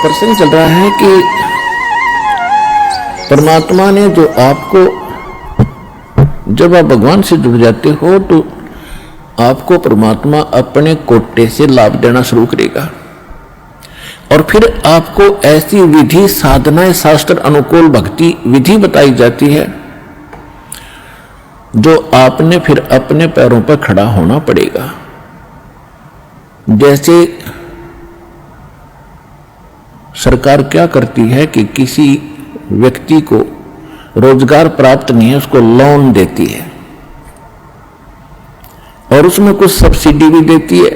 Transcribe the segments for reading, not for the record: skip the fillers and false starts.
प्रसंग चल रहा है कि परमात्मा ने जो आपको, जब आप भगवान से जुड़ जाते हो तो आपको परमात्मा अपने कोटे से लाभ देना शुरू करेगा और फिर आपको ऐसी विधि साधनाएं, शास्त्र अनुकूल भक्ति विधि बताई जाती है जो आपने फिर अपने पैरों पर खड़ा होना पड़ेगा। जैसे सरकार क्या करती है कि किसी व्यक्ति को रोजगार प्राप्त नहीं है, उसको लोन देती है और उसमें कुछ सब्सिडी भी देती है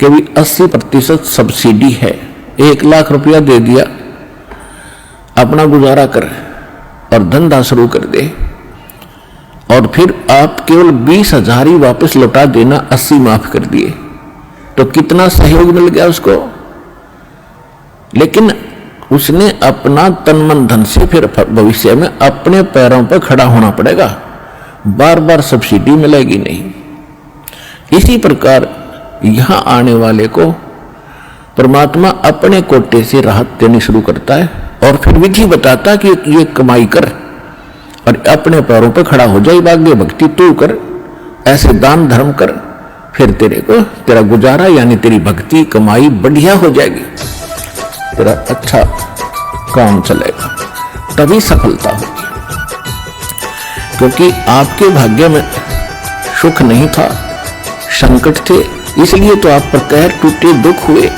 कि भी 80% सब्सिडी है। 1 लाख रुपया दे दिया, अपना गुजारा कर और धंधा शुरू कर दे और फिर आप केवल 20,000 ही वापस लौटा देना, 80 माफ कर दिए, तो कितना सहयोग मिल गया उसको। लेकिन उसने अपना तन मन धन से फिर भविष्य में अपने पैरों पर खड़ा होना पड़ेगा, बार बार सब्सिडी मिलेगी नहीं। इसी प्रकार यहां आने वाले को परमात्मा अपने कोटे से राहत देनी शुरू करता है और फिर विधि बताता कि ये कमाई कर और अपने पैरों पर खड़ा हो जाए, भाग्य भक्ति तू कर, ऐसे दान धर्म कर, फिर तेरा गुजारा यानी तेरी भक्ति कमाई बढ़िया हो जाएगी, तेरा अच्छा काम चलेगा, तभी सफलता होगी। क्योंकि आपके भाग्य में सुख नहीं था, संकट थे, इसलिए तो आप पर कहर टूटे, दुख हुए।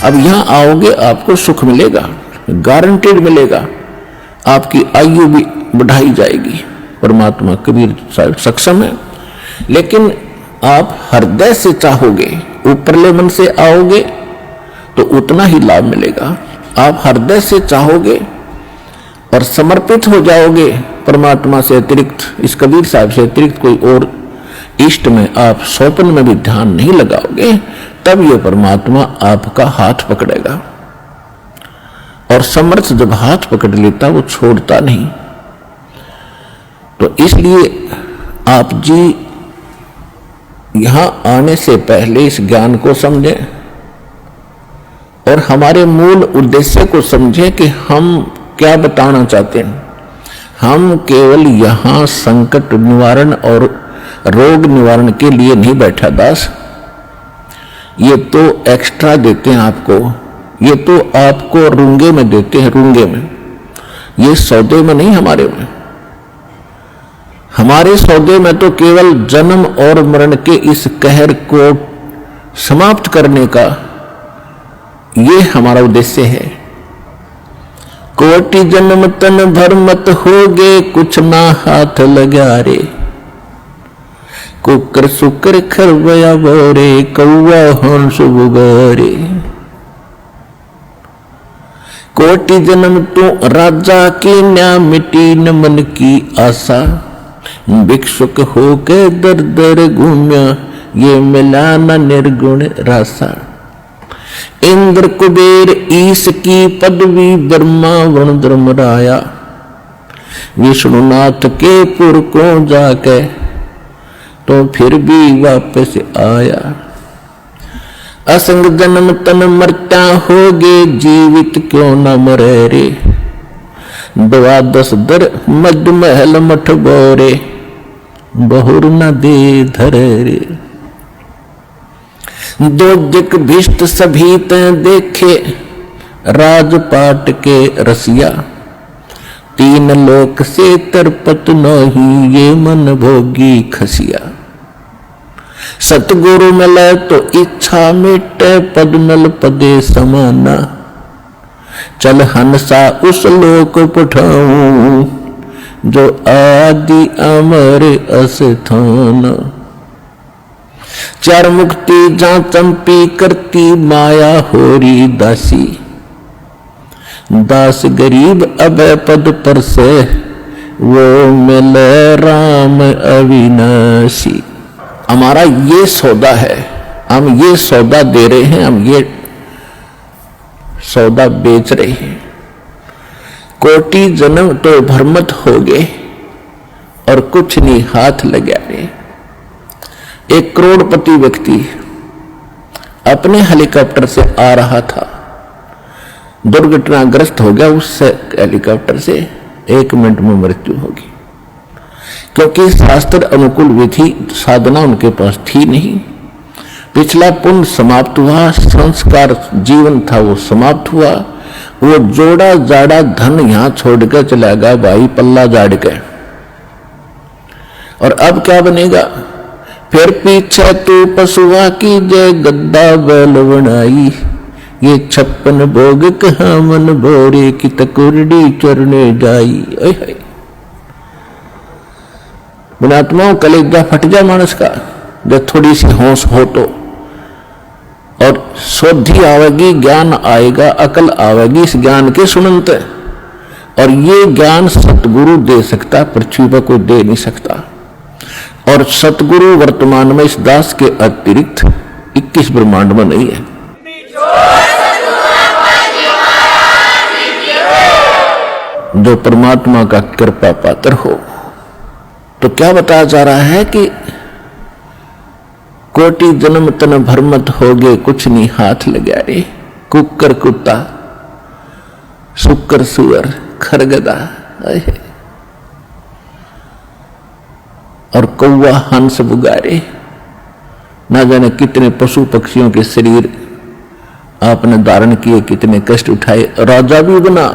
अब यहां आओगे आपको सुख मिलेगा, गारंटेड मिलेगा, आपकी आयु भी बढ़ाई जाएगी। परमात्मा कबीर साहब सक्षम है। लेकिन आप हृदय से चाहोगे, ऊपरले मन से आओगे तो उतना ही लाभ मिलेगा। आप हृदय से चाहोगे और समर्पित हो जाओगे परमात्मा से अतिरिक्त, इस कबीर साहब से अतिरिक्त कोई और इष्ट में आप स्वप्न में भी ध्यान नहीं लगाओगे, तब ये परमात्मा आपका हाथ पकड़ेगा। और समर्थ जब हाथ पकड़ लेता वो छोड़ता नहीं। तो इसलिए आप जी यहां आने से पहले इस ज्ञान को समझें और हमारे मूल उद्देश्य को समझें कि हम क्या बताना चाहते हैं। हम केवल यहां संकट निवारण और रोग निवारण के लिए नहीं बैठा दास, ये तो एक्स्ट्रा देते हैं आपको, ये तो आपको रूंगे में देते हैं, रूंगे में, ये सौदे में नहीं। हमारे सौदे में तो केवल जन्म और मरण के इस कहर को समाप्त करने का ये हमारा उद्देश्य है। कोटि जन्म तन भर मत होगे, कुछ ना हाथ लगा रे, कुकर सुकर खरवया बोरे, कौवा हंस बुगारे। कोटि जन्म तू राजा की न्या, मिटी न मन की आशा, भिक्षुक होके दर दर घूम्या, ये मिला न निर्गुण रासा। इंद्र कुबेर ईश की पदवी, ब्रह्मा वरुण धर्मराया, विष्णुनाथ के पुर को जाके तो फिर भी वापस आया। असंग जन्म तन मरता होगे, जीवित क्यों न मरे रे, 12 दर मध्य महल मठ बोरे, बहुर न दे धरे रे। 2 दिक भिष्ट सभी ते देखे, राजपाट के रसिया, 3 लोक से तरपत नहीं, ये मन भोगी खसिया। सतगुरु मिले तो इच्छा मिटे, पद नल पदे समाना, चल हंसा उस लोक पठाऊं, जो आदि अमर अस्थान। 4 मुक्ति जा चंपी करती, माया होरी दासी, दास गरीब अभय पद पर से, वो मिले राम अविनाशी। हमारा ये सौदा है, हम ये सौदा दे रहे हैं, हम ये सौदा बेच रहे हैं। कोटि जन्म तो भरमत हो गए और कुछ नहीं हाथ लगा रहे। एक करोड़पति व्यक्ति अपने हेलीकॉप्टर से आ रहा था दुर्घटनाग्रस्त हो गया, उससे हेलीकॉप्टर से 1 मिनट में मृत्यु होगी, क्योंकि शास्त्र अनुकूल विधि साधना उनके पास थी नहीं। पिछला पुण्य समाप्त हुआ, संस्कार जीवन था वो समाप्त हुआ, वो जोड़ा जाड़ा धन यहां छोड़कर चला गया भाई, पल्ला जाड़ के। और अब क्या बनेगा? फिर पीछे तू पशुआ की जय गद्दा बैल बनाई, ये 56 भोग कहाँ मन भोरे की तकुरडी चरने जाई। बुनात्माओं कलेजा फट जा मानस का, जब थोड़ी सी होश हो तो, और शुद्धि आवेगी, ज्ञान आएगा, अकल आवेगी इस ज्ञान के सुनंत। और ये ज्ञान सतगुरु दे सकता, पृथ्वी पर कोई दे नहीं सकता। और सतगुरु वर्तमान में इस दास के अतिरिक्त 21 ब्रह्मांड में नहीं है। जो परमात्मा का कृपा पात्र हो। तो क्या बताया जा रहा है कि कोटि जन्म तन भरमत हो गए, कुछ नहीं हाथ लगा रे। कुकर कुत्ता, शुकर सुअर, खरगदा और कौवा हंस बुगारे, ना जाने कितने पशु पक्षियों के शरीर आपने धारण किए, कितने कष्ट उठाए। राजा भी बना,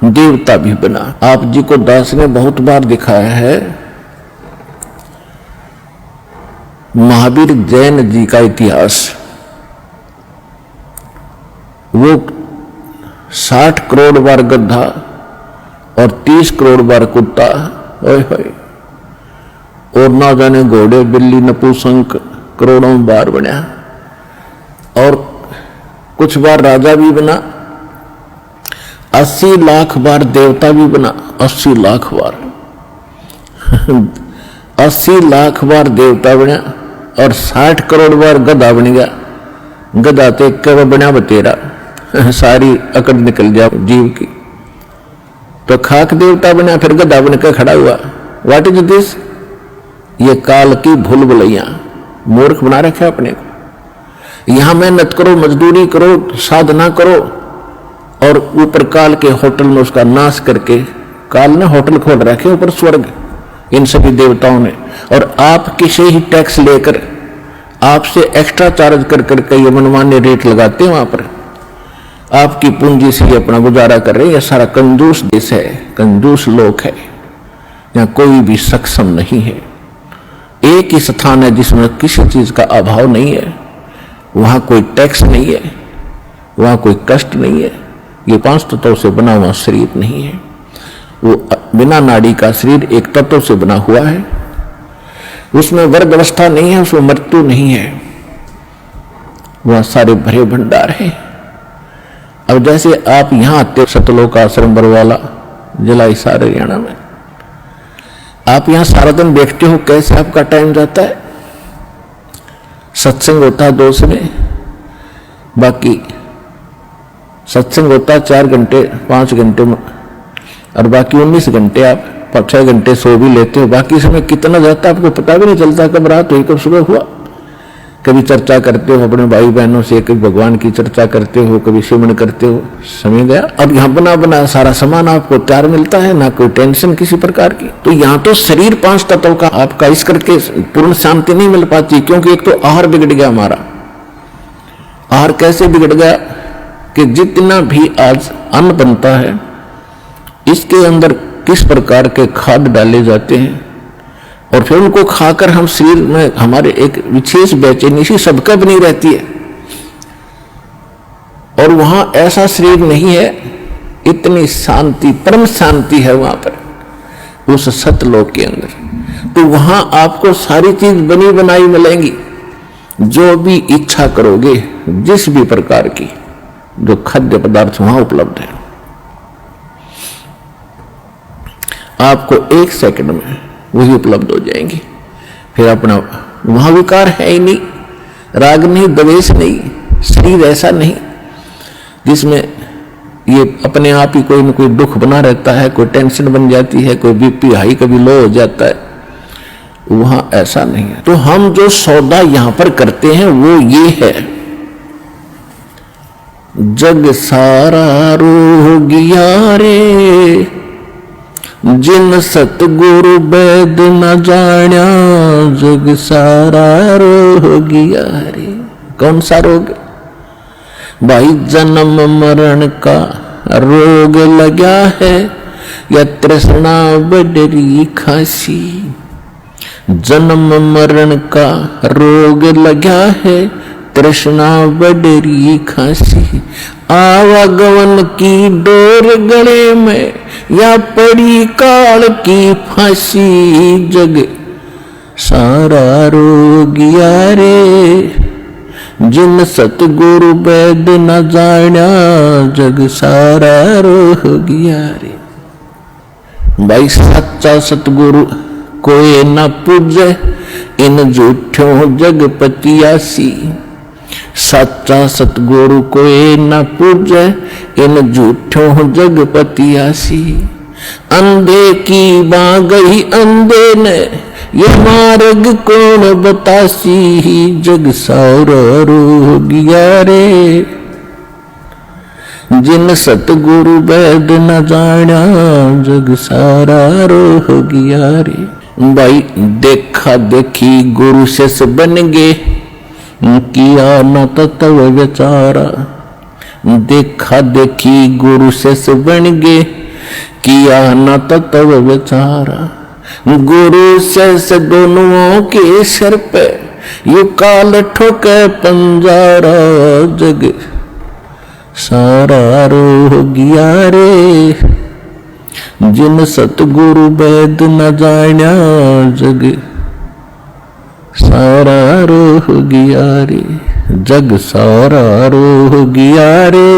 देवता भी बना। आप जी को दास ने बहुत बार दिखाया है। महावीर जैन जी का इतिहास, वो 60 करोड़ बार गधा और 30 करोड़ बार कुत्ता, और ना जाने घोड़े बिल्ली नपुंसक करोड़ों बार बना, और कुछ बार राजा भी बना, 80 लाख बार देवता भी बना, 80 लाख बार 80 लाख बार देवता बना, और 60 करोड़ बार गधा बन गया। गधा तो एक बना बतेरा, सारी अकड़ निकल जाए जीव की। तो खाक देवता बना, फिर गधा बनकर खड़ा हुआ। What is this? ये काल की भूल भुलैया, मूर्ख बना रखे अपने को। यहां मेहनत करो, मजदूरी करो, साधना करो, और ऊपर काल के होटल में उसका नाश करके, काल ने होटल खोल रखे ऊपर स्वर्ग, इन सभी देवताओं ने, और आप किसी ही टैक्स लेकर आपसे एक्स्ट्रा चार्ज कर करके ये मनमान्य रेट लगाते हैं। वहां पर आपकी पूंजी से अपना गुजारा कर रहे हैं। यह सारा कंजूस देश है, कंजूस लोक है, यहाँ कोई भी सक्षम नहीं है। एक ही स्थान है जिसमें किसी चीज का अभाव नहीं है, वहां कोई टैक्स नहीं है, वहां कोई कष्ट नहीं है। ये 5 तत्वों से बना हुआ शरीर नहीं है, वो बिना नाड़ी का शरीर एक तत्व से बना हुआ है। उसमें वर्ग अवस्था नहीं है, उसमें मृत्यु नहीं है, वहां सारे भरे भंडार है। अब जैसे आप यहां आते, सतलोक आश्रम बरवाला जिला हिसार हरियाणा में, आप यहां सारा दिन देखते हो कैसे आपका टाइम जाता है। सत्संग होता है 2 में, बाकी सत्संग होता है 4 घंटे 5 घंटे में, और बाकी 19 घंटे आप 6 घंटे सो भी लेते हो। बाकी समय कितना जाता है आपको पता भी नहीं चलता, कब रात हुई कब सुबह हुआ। कभी चर्चा करते हो अपने भाई बहनों से, कभी भगवान की चर्चा करते हो, कभी सिमरन करते हो, समय गया। अब यहाँ बना बना सारा सामान आपको तैयार मिलता है, ना कोई टेंशन किसी प्रकार की। तो यहाँ तो शरीर 5 तत्वों का आपका इस करके पूर्ण शांति नहीं मिल पाती, क्योंकि एक तो आहार बिगड़ गया हमारा। आहार कैसे बिगड़ गया कि जितना भी आज अन्न बनता है, इसके अंदर किस प्रकार के खाद डाले जाते हैं, और फिर उनको खाकर हम शरीर में हमारे एक विशेष बेचैनी सी सबका बनी रहती है। और वहां ऐसा शरीर नहीं है, इतनी शांति, परम शांति है वहां पर उस सतलोक के अंदर। तो वहां आपको सारी चीज बनी बनाई मिलेंगी, जो भी इच्छा करोगे, जिस भी प्रकार की जो खाद्य पदार्थ वहां उपलब्ध है, आपको 1 सेकंड में वही उपलब्ध हो जाएंगे। फिर अपना वहां विकार है ही नहीं, राग नहीं, द्वेष नहीं, शरीर ऐसा नहीं जिसमें ये अपने आप ही कोई न कोई दुख बना रहता है, कोई टेंशन बन जाती है, कोई बीपी हाई कभी लो हो जाता है, वहां ऐसा नहीं है। तो हम जो सौदा यहां पर करते हैं वो ये है जग सारा रोगिया रे, जिन सतगुरु वैद न जान्या, जग सारा रोगिया रे। कौन सा रोग? भाई जन्म मरण का रोग लगा है, या तृष्णा बडरी खासी। जन्म मरण का रोग लगा है, तृष्णा बडरी खासी। आवागमन की डोर गले में, या पड़ी काल की फांसी। जग सारा रोगिया रे, जिन सतगुरु वैद न जान्या, जग सारा रोगिया रे। भाई सच्चा सतगुरु कोई न पूजे, इन झूठों जगपतियासी। सच्चा सतगुरु कोई न पूजे, इन झूठों जगपतियासी। अंधे की बां गई अंधे ने, ये मार्ग कौन बतासी। जग सारा रोगिया रे, जिन सतगुरु वैद न जान्या, जग सारा रोगिया रे। भाई देखा देखी गुरु शिष्य बन गे, किया न तत्व विचारा। देखा देखी गुरु शिष्य बन गे, किया न तत्व विचारा। गुरु शिष्य दोनों के सिर पे, यू काल ठोके पंजारा। जग सारा रोगिया रे, जिन सतगुरु वैद न जान्या, जग सारा रोगिया रे। जग सारा रोगिया रे,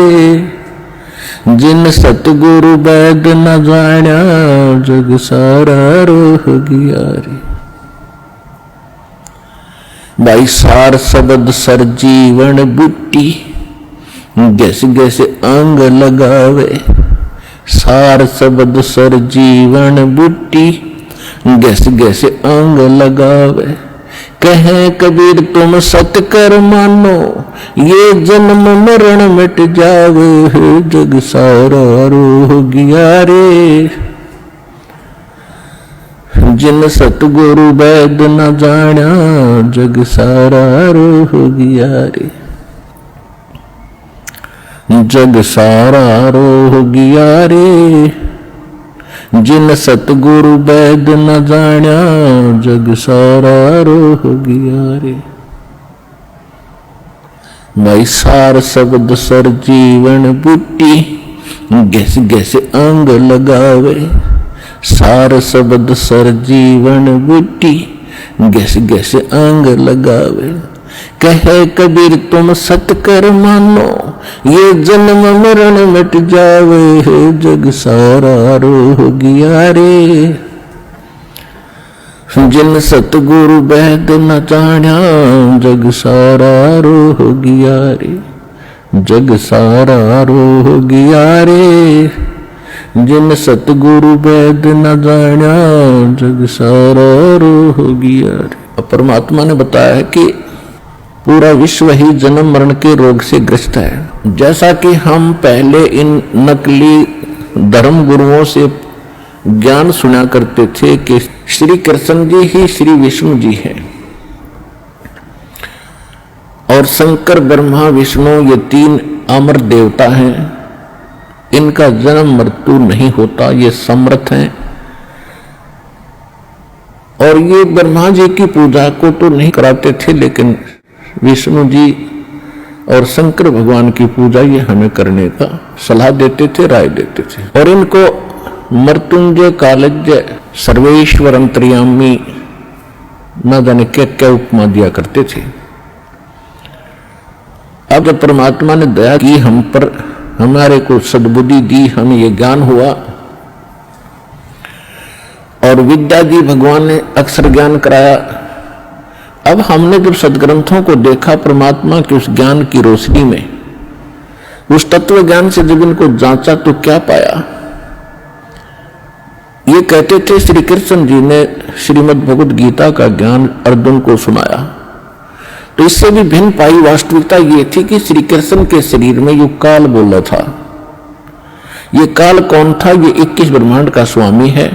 जिन सतगुरु वैद न जान्या, जग सारा रोगिया रे। भाई सार शब्द सर जीवन बूटी, गैस गैस अंग लगावे। सार शब्द सर जीवन बूटी, गैस गैस अंग लगावे। कहे कबीर तुम सत कर मानो, ये जन्म मरण मिट जावे। जग सारा रोगिया रे, जिन सतगुरु वैद न जान्या, जग सारा रोगिया रे। जग सारा रोगिया रे, जिन सतगुरु वैद न जान्या, जग सारा रोगिया रे। भाई सार शब्द सर जीवन बूटी, गैस गैस अंग लगावे। सार शब्द सर जीवन बूटी, गैस गैस अंग लगावे। कहे कबीर तुम सत कर मानो, ये जन्म मरण मिट जावे। जग सारा रोगिया रे, जिन सतगुरु वैद न जान्या, जग सारा रोगिया रे। जग सारा रोगिया रे, जिन सतगुरु वैद न जान्या, जग सारा रोगिया रे। परमात्मा ने बताया है कि पूरा विश्व ही जन्म मरण के रोग से ग्रस्त है। जैसा कि हम पहले इन नकली धर्म गुरुओं से ज्ञान सुना करते थे कि श्री कृष्ण जी ही श्री विष्णु जी हैं, और शंकर ब्रह्मा विष्णु ये तीन अमर देवता हैं, इनका जन्म मृत्यु नहीं होता, ये समर्थ हैं। और ये ब्रह्मा जी की पूजा को तो नहीं कराते थे, लेकिन विष्णु जी और शंकर भगवान की पूजा ये हमें करने का सलाह देते थे, राय देते थे। और इनको मृत्युंजय, कालज्ञ, सर्वेश्वर, अंतर्यामी न जाने क्या क्या उपमा दिया करते थे। अब जब परमात्मा ने दया की हम पर, हमारे को सद्बुद्धि दी, हमें ये ज्ञान हुआ, और विद्या दी, भगवान ने अक्षर ज्ञान कराया। अब हमने जब सदग्रंथों को देखा परमात्मा के उस ज्ञान की रोशनी में, उस तत्व ज्ञान से जब इनको जांचा, तो क्या पाया? ये कहते थे श्री कृष्ण जी ने श्रीमद् भगवद गीता का ज्ञान अर्जुन को सुनाया, तो इससे भी भिन्न पाई वास्तविकता ये थी कि श्री कृष्ण के शरीर में यो काल बोला था। ये काल कौन था? ये 21 ब्रह्मांड का स्वामी है,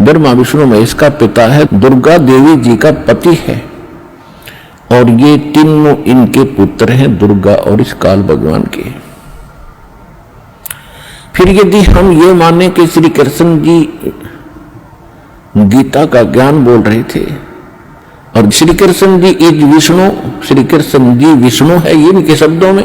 ब्रह्मा विष्णु महेश का पिता है, दुर्गा देवी जी का पति है, और ये तीनों इनके पुत्र हैं, दुर्गा और इस काल भगवान के। फिर यदि हम ये माने कि श्री कृष्ण जी गीता का ज्ञान बोल रहे थे और श्री कृष्ण जी इज विष्णु, श्री कृष्ण जी विष्णु है ये इनके शब्दों में,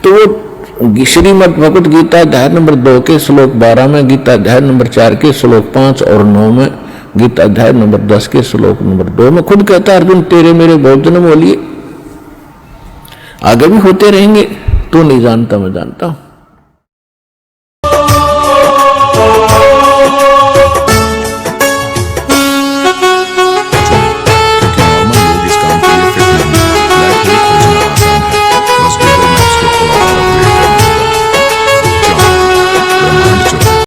तो वो श्रीमद् भगवत गीता अध्याय नंबर 2 के श्लोक 12 में, गीता अध्याय नंबर 4 के श्लोक 5 और 9 में, गीता अध्याय नंबर 10 के श्लोक नंबर 2 में खुद कहता है, अर्जुन तेरे मेरे बहुत जन्म हो लिए, आगे भी होते रहेंगे, तो नहीं जानता मैं जानता हूं।